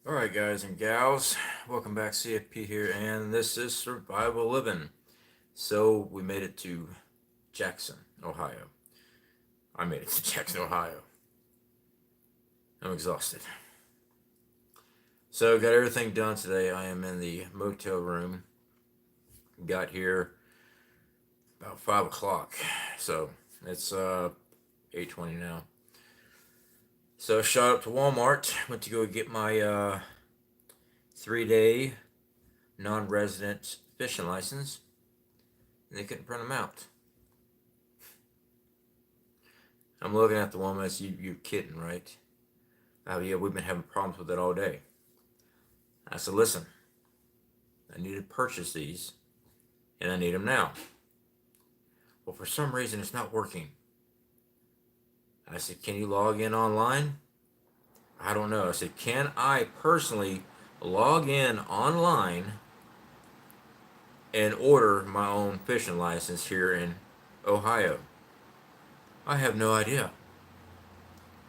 Alright guys and gals, welcome back. CFP here, and this is Survival Living. So we made it to Jackson, Ohio. I made it to Jackson, Ohio. I'm exhausted. So got everything done today. I am in the motel room. Got here about 5 o'clock. So it's 8:20 now. So shot up to Walmart, went to go get my 3-day non-resident fishing license, and they couldn't print them out. I'm looking at the woman. I said, you're kidding, right? Oh, yeah, we've been having problems with it all day. I said, listen, I need to purchase these, and I need them now. Well, for some reason, it's not working. I said, can you log in online? I don't know. I said, can I personally log in online and order my own fishing license here in Ohio? I have no idea.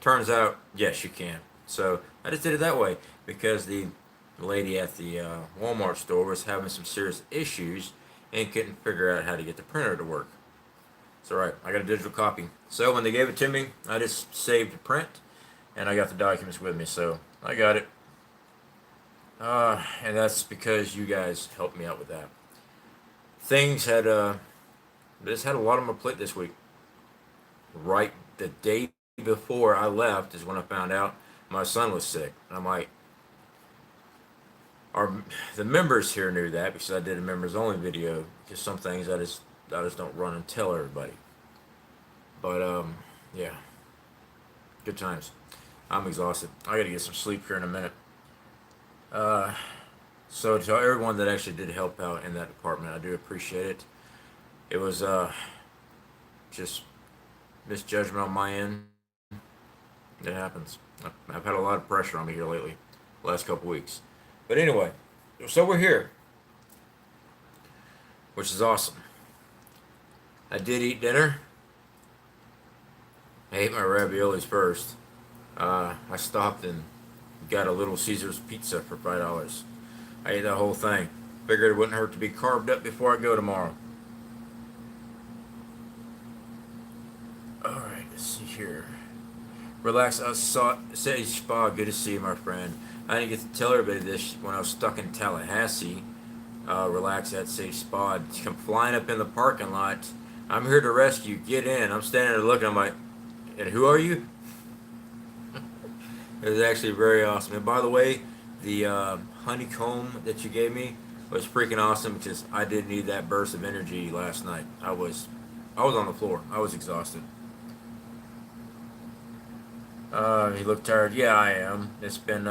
Turns out, yes, you can. So I just did it that way because the lady at the Walmart store was having some serious issues and couldn't figure out how to get the printer to work. So right, I got a digital copy. So when they gave it to me, I just saved the print and I got the documents with me. So I got it. And that's because you guys helped me out with that. Things had, just had a lot on my plate this week. Right the day before I left is when I found out my son was sick. And I'm like, the members here knew that because I did a members only video. Because some things I just don't run and tell everybody. But yeah, good times. I'm exhausted. I got to get some sleep here in a minute. So to everyone that actually did help out in that department, I do appreciate it. It was just misjudgment on my end. It happens. I've had a lot of pressure on me here lately, last couple weeks. But anyway, so we're here, which is awesome. I did eat dinner. I ate my raviolis first. I stopped and got a Little Caesars pizza for $5. I ate that whole thing. Figured it wouldn't hurt to be carved up before I go tomorrow. Alright, let's see here. Relax, I saw Say Spa, good to see you, my friend. I didn't get to tell everybody this when I was stuck in Tallahassee. Relax at Safe Spa. Come flying up in the parking lot. I'm here to rescue. Get in. I'm standing there looking. I'm like, and who are you? It was actually very awesome. And by the way, the honeycomb that you gave me was freaking awesome because I did need that burst of energy last night. I was on the floor. I was exhausted. He looked tired. Yeah, I am. It's been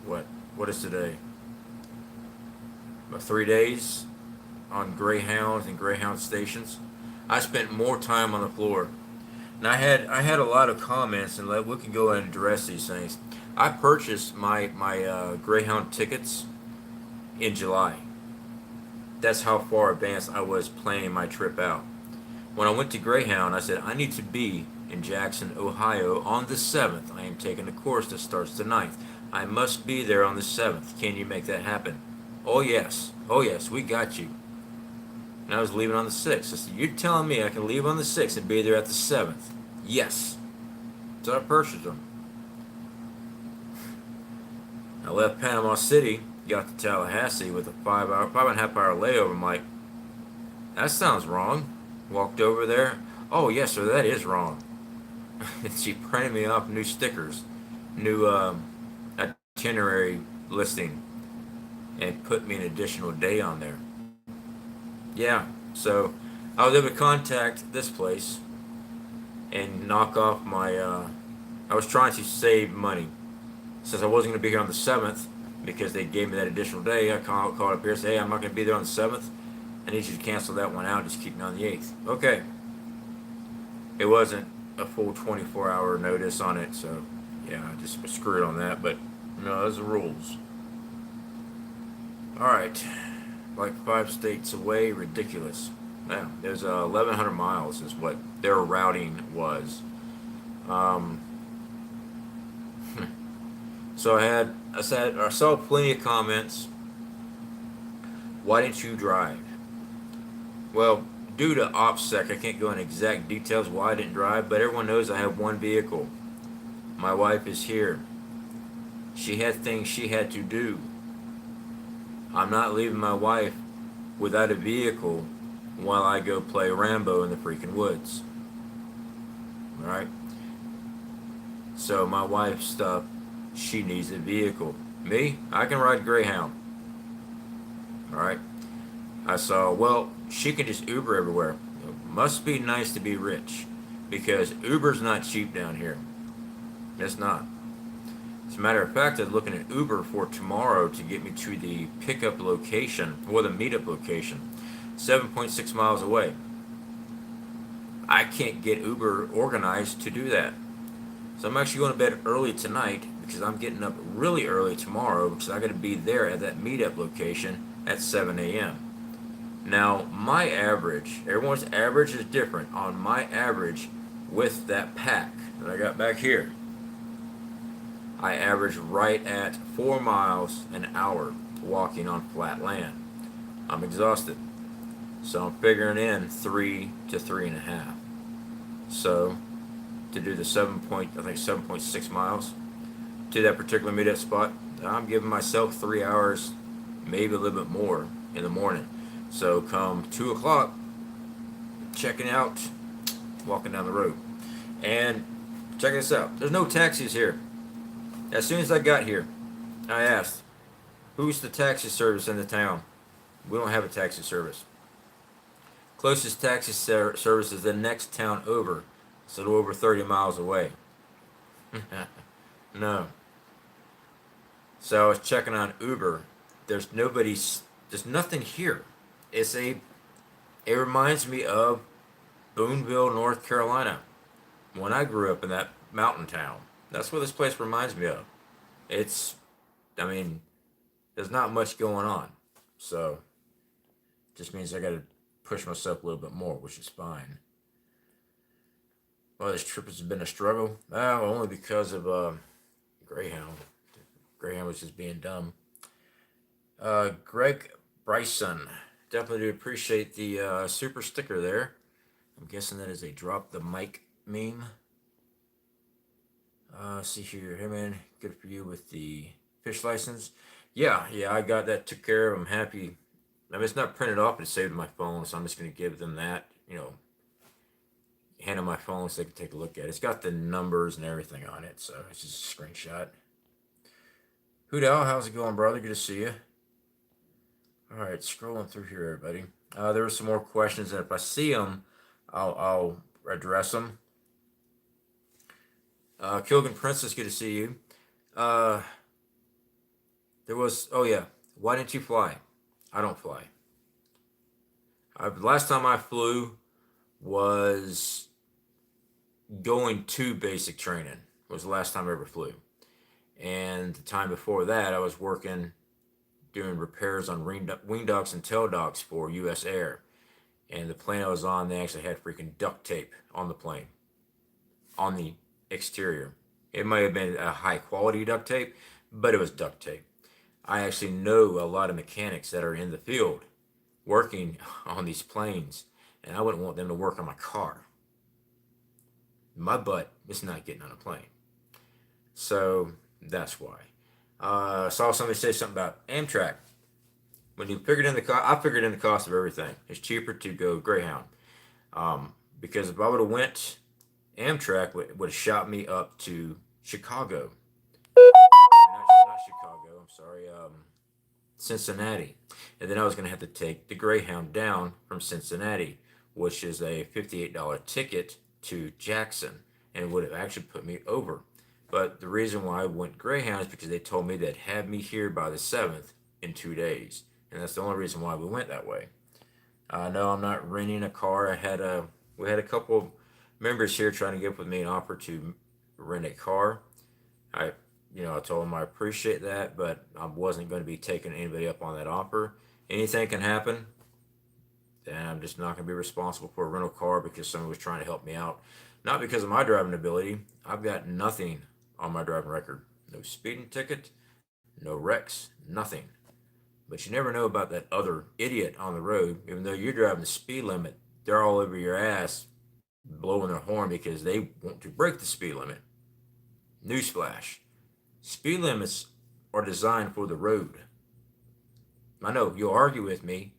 what is today? About 3 days on Greyhounds and Greyhound stations. I spent more time on the floor. And I had a lot of comments, and we can go and address these things. I purchased my Greyhound tickets in July. That's how far advanced I was planning my trip out. When I went to Greyhound, I said I need to be in Jackson, Ohio on the 7th. I am taking a course that starts the 9th. I must be there on the 7th. Can you make that happen? Oh yes, we got you. And I was leaving on the 6th. I said, you're telling me I can leave on the 6th and be there at the 7th? Yes. So I purchased them. I left Panama City, got to Tallahassee with a 5.5 hour layover. I'm like, that sounds wrong. Walked over there. Oh yes, sir, that is wrong. And she printed me off new stickers, new itinerary listing, and put me an additional day on there. Yeah, so I was able to contact this place and knock off my. I was trying to save money since I wasn't going to be here on the 7th because they gave me that additional day. I called up here and said, hey, I'm not going to be there on the 7th. I need you to cancel that one out. Just keep me on the 8th. Okay. It wasn't a full 24-hour notice on it, so yeah, I just was screwed on that. But no, those are the rules. All right. Like 5 states away, ridiculous. Yeah, there's 1,100 miles is what their routing was. So I saw plenty of comments. Why didn't you drive? Well, due to OPSEC, I can't go into exact details why I didn't drive, but everyone knows I have one vehicle. My wife is here. She had things she had to do. I'm not leaving my wife without a vehicle while I go play Rambo in the freaking woods. Alright? So my wife's stuff, she needs a vehicle. Me, I can ride Greyhound. Alright? I saw, well, she can just Uber everywhere. It must be nice to be rich, because Uber's not cheap down here. It's not. As a matter of fact, I'm looking at Uber for tomorrow to get me to the pickup location, or the meetup location, 7.6 miles away. I can't get Uber organized to do that. So I'm actually going to bed early tonight because I'm getting up really early tomorrow because I got to be there at that meetup location at 7 a.m. Now, my average, everyone's average is different. On my average, with that pack that I got back here, I average right at 4 miles an hour walking on flat land. I'm exhausted. So I'm figuring in 3 to 3.5. So to do the 7.6 miles to that particular meetup spot, I'm giving myself 3 hours, maybe a little bit more in the morning. So come 2 o'clock, checking out, walking down the road. And check this out. There's no taxis here. As soon as I got here, I asked, who's the taxi service in the town? We don't have a taxi service. Closest taxi service is the next town over. It's a little over 30 miles away. No. So I was checking on Uber. There's nothing here. It reminds me of Boonville, North Carolina. When I grew up in that mountain town, that's what this place reminds me of. There's not much going on. So, just means I gotta push myself a little bit more, which is fine. Well, this trip has been a struggle. Only because of Greyhound. Greyhound was just being dumb. Greg Bryson. Definitely do appreciate the super sticker there. I'm guessing that is a drop the mic meme. See here. Hey man, good for you with the fish license. Yeah, I got that, took care of. I'm happy. It's not printed off, but it's saved on my phone, so I'm just going to give them that, hand on my phone so they can take a look at it. It's got the numbers and everything on it, so it's just a screenshot. Hoodal, how's it going, brother? Good to see you. All right, scrolling through here, everybody. There were some more questions, and if I see them, I'll address them. Kilgan Princess, good to see you. There was, why didn't you fly? I don't fly. Last time I flew was going to basic training. Was the last time I ever flew. And the time before that, I was working, doing repairs on wing ducts and tail ducts for U.S. Air. And the plane I was on, they actually had freaking duct tape on the plane, on the exterior. It might have been a high quality duct tape, but it was duct tape. I actually know a lot of mechanics that are in the field working on these planes, and I wouldn't want them to work on my car. My butt is not getting on a plane. So that's why. I saw somebody say something about Amtrak. When you figured in the cost, I figured in the cost of everything. It's cheaper to go Greyhound. Because if I would have went Amtrak, would have shot me up to Chicago. Not Chicago, I'm sorry, Cincinnati. And then I was going to have to take the Greyhound down from Cincinnati, which is a $58 ticket to Jackson, and it would have actually put me over. But the reason why I went Greyhound is because they told me they'd have me here by the 7th in 2 days. And that's the only reason why we went that way. No, I'm not renting a car. We had a couple members here trying to get with me and offer to rent a car. I told them I appreciate that, but I wasn't going to be taking anybody up on that offer. Anything can happen, and I'm just not going to be responsible for a rental car because someone was trying to help me out. Not because of my driving ability. I've got nothing on my driving record. No speeding ticket, no wrecks, nothing. But you never know about that other idiot on the road. Even though you're driving the speed limit, they're all over your ass blowing their horn because they want to break the speed limit. Newsflash. Speed limits are designed for the road. I know you'll argue with me.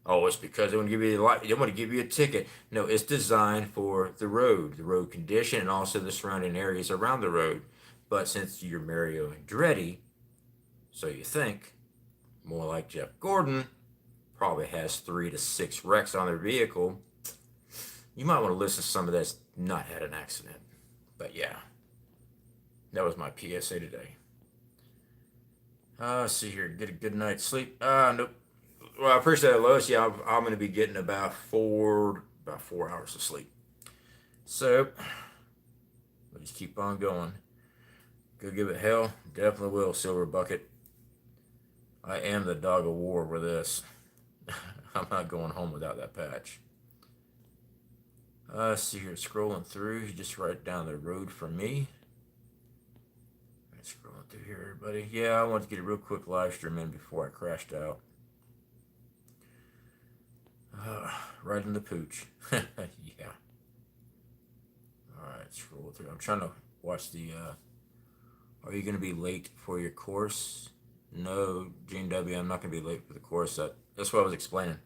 Oh, it's because they want to give you they want to give you a ticket. No, it's designed for the road condition, and also the surrounding areas around the road. But since you're Mario Andretti, so you think, more like Jeff Gordon, probably has 3 to 6 wrecks on their vehicle, you might want to listen to somebody that's not had an accident. But yeah, that was my PSA today. Let's see here. Get a good night's sleep. Nope. Well, I appreciate that, Lois. Yeah, I'm going to be getting about 4 hours of sleep. So we'll just keep on going. Go give it hell. Definitely will, Silver Bucket. I am the dog of war with this. I'm not going home without that patch. See here, scrolling through, just right down the road from me. Scrolling through here, everybody. Yeah, I want to get a real quick live stream in before I crashed out. Right in the pooch. Yeah. Alright, scroll through. I'm trying to watch the, are you going to be late for your course? No, Gene W., I'm not going to be late for the course. That's what I was explaining.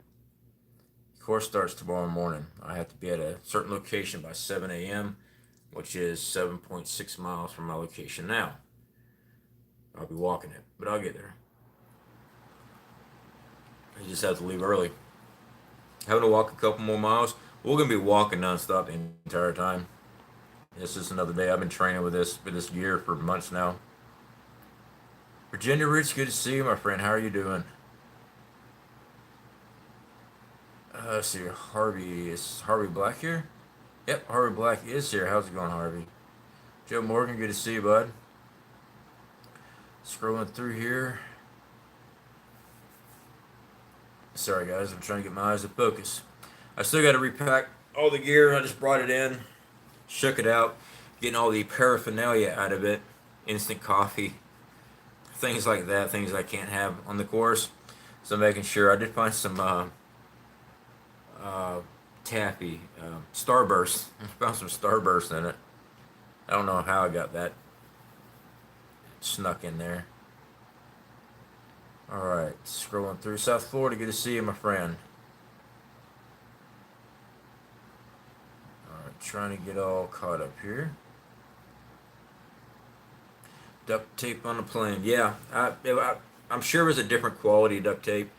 The course starts tomorrow morning. I have to be at a certain location by 7 a.m., which is 7.6 miles from my location now. I'll be walking it, but I'll get there. I just have to leave early. Having to walk a couple more miles. We're going to be walking nonstop the entire time. This is another day. I've been training with this gear for months now. Virginia Rich, good to see you, my friend. How are you doing? Let's see, Harvey. Is Harvey Black here? Yep, Harvey Black is here. How's it going, Harvey? Joe Morgan, good to see you, bud. Scrolling through here. Sorry, guys. I'm trying to get my eyes to focus. I still got to repack all the gear. I just brought it in, shook it out, getting all the paraphernalia out of it. Instant coffee, things like that, things I can't have on the course. So I'm making sure. I did find some taffy, Starburst. I found some Starburst in it. I don't know how I got that snuck in there. Alright, scrolling through South Florida. Good to see you, my friend. Alright, trying to get all caught up here. Duct tape on the plane. Yeah, I'm sure it was a different quality duct tape.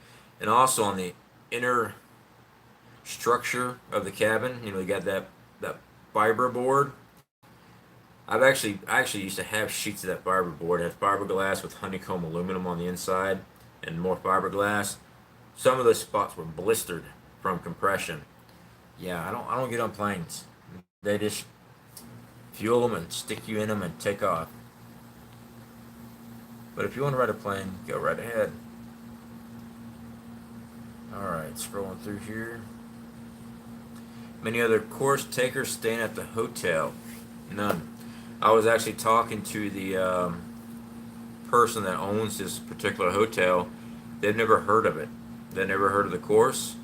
And also on the inner structure of the cabin, you got that fiber board. I actually used to have sheets of that fiber board. It had fiberglass with honeycomb aluminum on the inside and more fiberglass. Some of those spots were blistered from compression. Yeah, I don't get on planes. They just fuel them and stick you in them and take off. But if you want to ride a plane, go right ahead. Alright, scrolling through here. Many other course takers staying at the hotel. None. I was actually talking to the person that owns this particular hotel. They've never heard of it. They've never heard of the course.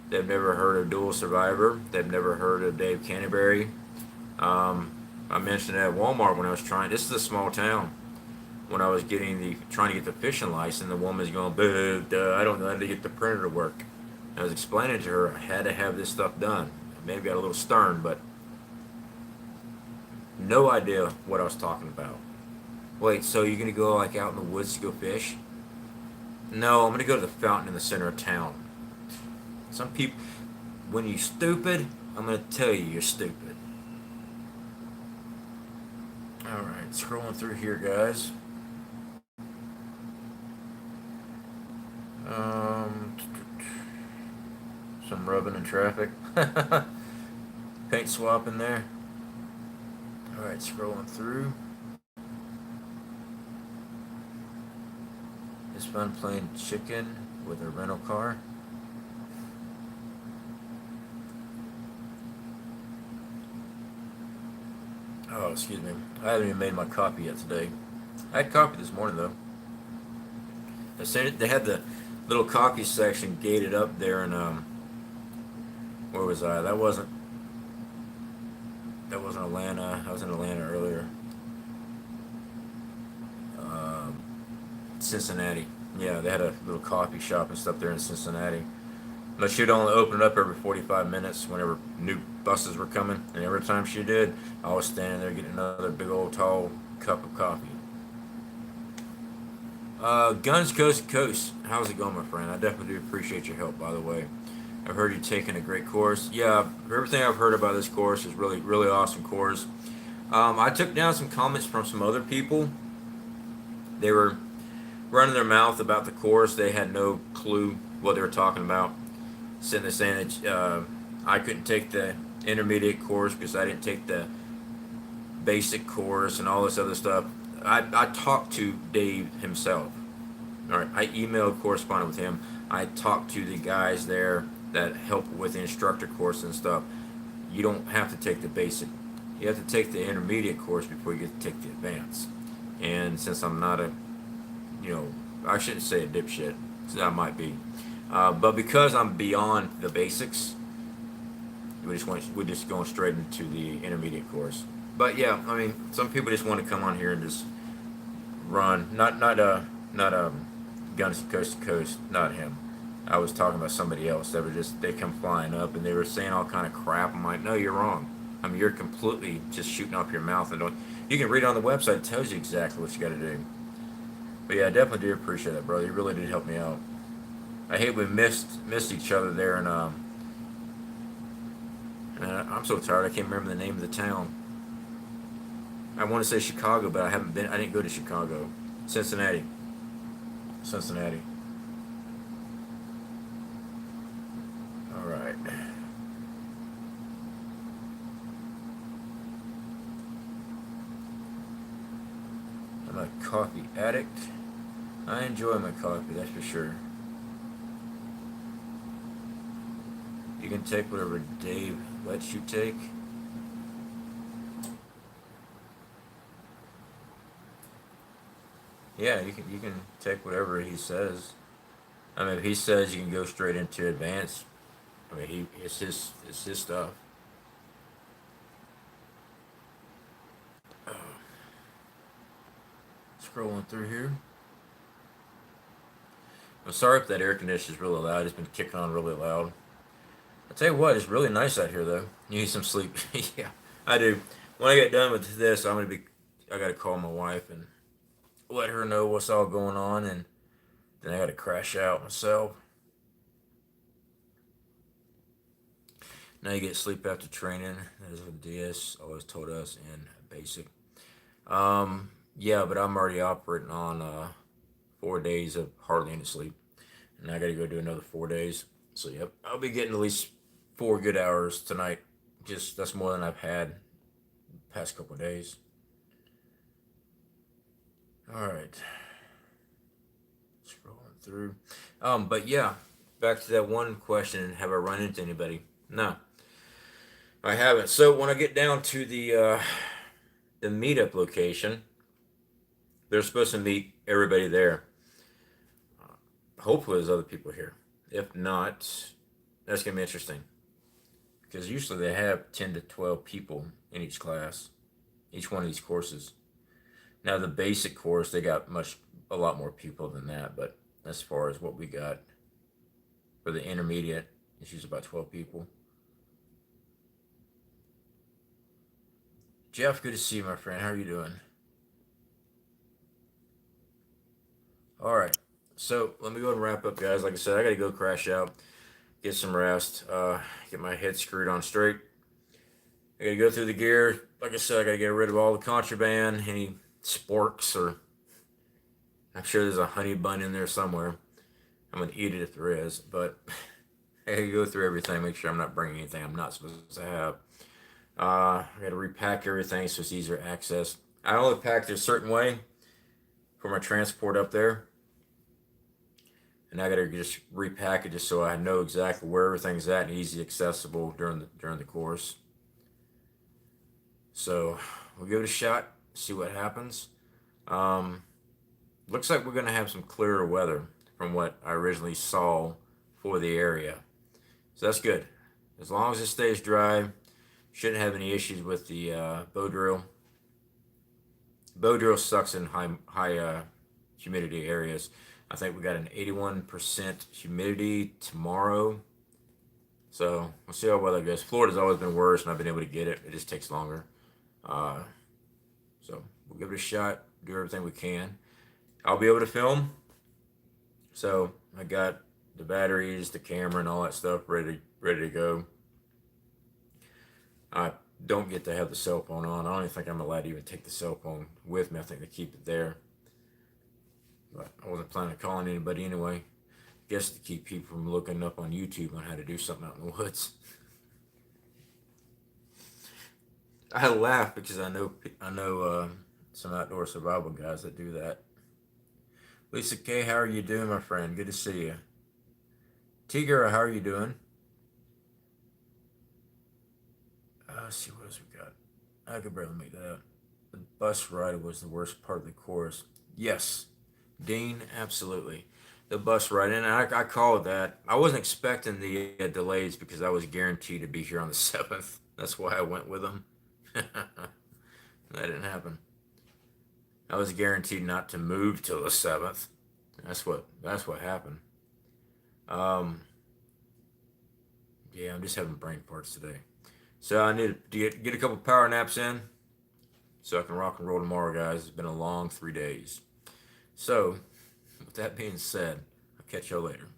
They've never heard of Dual Survivor. They've never heard of Dave Canterbury. I mentioned it at Walmart when I was trying. This is a small town. When I was trying to get the fishing license, the woman's going, I don't know how to get the printer to work. I was explaining to her I had to have this stuff done. Maybe got a little stern, but no idea what I was talking about. Wait, so you're gonna go like out in the woods to go fish? No, I'm gonna go to the fountain in the center of town. Some people, when you're stupid, I'm gonna tell you're stupid. Alright, scrolling through here, guys. Some rubbing in traffic. Paint swap in there. Alright, scrolling through. It's fun playing chicken with a rental car. Oh, excuse me. I haven't even made my coffee yet today. I had coffee this morning though. They had the little coffee section gated up there, and where was I? That wasn't Atlanta. I was in Atlanta earlier. Um, Cincinnati. Yeah, they had a little coffee shop and stuff there in Cincinnati. But she'd only open it up every 45 minutes whenever new buses were coming. And every time she did, I was standing there getting another big old tall cup of coffee. Guns Coast to Coast. How's it going, my friend? I definitely do appreciate your help, by the way. I've heard you're taking a great course. Yeah, everything I've heard about this course is really, really awesome course. I took down some comments from some other people. They were running their mouth about the course. They had no clue what they were talking about. Sitting there saying that I couldn't take the intermediate course because I didn't take the basic course and all this other stuff. I talked to Dave himself. All right, I emailed, corresponded with him. I talked to the guys there that help with the instructor course and stuff. You don't have to take the basic. You have to take the intermediate course before you get to take the advanced. And since I'm not a, I shouldn't say a dipshit, so I might be. But because I'm beyond the basics, we're just going straight into the intermediate course. But yeah, I mean, some people just want to come on here and just run. Not Guns Coast to Coast. Not him. I was talking about somebody else. They come flying up and they were saying all kind of crap. I'm like, no, you're wrong. I mean, you're completely just shooting off your mouth and don't. You can read it on the website. It tells you exactly what you got to do. But yeah, I definitely do appreciate that, brother. You really did help me out. I hate we missed each other there, and I'm so tired. I can't remember the name of the town. I want to say Chicago, but I haven't been. I didn't go to Chicago. Cincinnati. Cincinnati. All right. I'm a coffee addict. I enjoy my coffee, that's for sure. You can take whatever Dave lets you take. Yeah, you can take whatever he says. I mean, if he says you can go straight into advanced, I mean, it's his stuff. Scrolling through here. I'm sorry if that air conditioner is really loud. It's been kicking on really loud. I tell you what, it's really nice out here though. You need some sleep. Yeah, I do. When I get done with this, I gotta call my wife and let her know what's all going on, and then I gotta crash out myself. Now you get sleep after training. That is what DS always told us in basic. Yeah, but I'm already operating on 4 days of hardly any sleep, and I gotta go do another 4 days. So yep, I'll be getting at least 4 good hours tonight. Just that's more than I've had the past couple of days. All right, scrolling through. But yeah, back to that one question: have I run into anybody? No, I haven't. So when I get down to the meetup location, they're supposed to meet everybody there. Hopefully, there's other people here. If not, that's gonna be interesting because usually they have 10 to 12 people in each class, each one of these courses. Now the basic course they got a lot more people than that, but as far as what we got for the intermediate, it's usually about 12 people. Jeff, good to see you, my friend. How are you doing? All right. So let me go and wrap up, guys. Like I said, I gotta go crash out, get some rest, get my head screwed on straight. I gotta go through the gear. Like I said, I gotta get rid of all the contraband, any sporks, or I'm sure there's a honey bun in there somewhere. I'm gonna eat it if there is, but I gotta go through everything, make sure I'm not bringing anything I'm not supposed to have. I gotta repack everything so it's easier access. I only packed it a certain way for my transport up there, and I gotta just repack it just so I know exactly where everything's at and easy accessible during the course. So we'll give it a shot, see what happens. Looks like we're going to have some clearer weather from what I originally saw for the area. So that's good. As long as it stays dry, shouldn't have any issues with the bow drill. Bow drill sucks in high humidity areas. I think we got an 81% humidity tomorrow. So we'll see how weather goes. Florida's always been worse, and I've been able to get it. It just takes longer. So we'll give it a shot, do everything we can. I'll be able to film. So I got the batteries, the camera, and all that stuff ready to go. I don't get to have the cell phone on. I don't even think I'm allowed to even take the cell phone with me. I think they keep it there. But I wasn't planning on calling anybody anyway. I guess to keep people from looking up on YouTube on how to do something out in the woods. I laugh because I know some outdoor survival guys that do that. Lisa K, how are you doing, my friend? Good to see you. Tigger, how are you doing? Let's see what else we got. I could barely make that out. The bus ride was the worst part of the course. Yes, Dean, absolutely. The bus ride, and I called that. I wasn't expecting the delays because I was guaranteed to be here on the 7th. That's why I went with them. That didn't happen. I was guaranteed not to move till the 7th. That's what happened. Yeah, I'm just having brain parts today. So I need to get a couple power naps in so I can rock and roll tomorrow, guys. It's been a long 3 days. So, with that being said, I'll catch y'all later.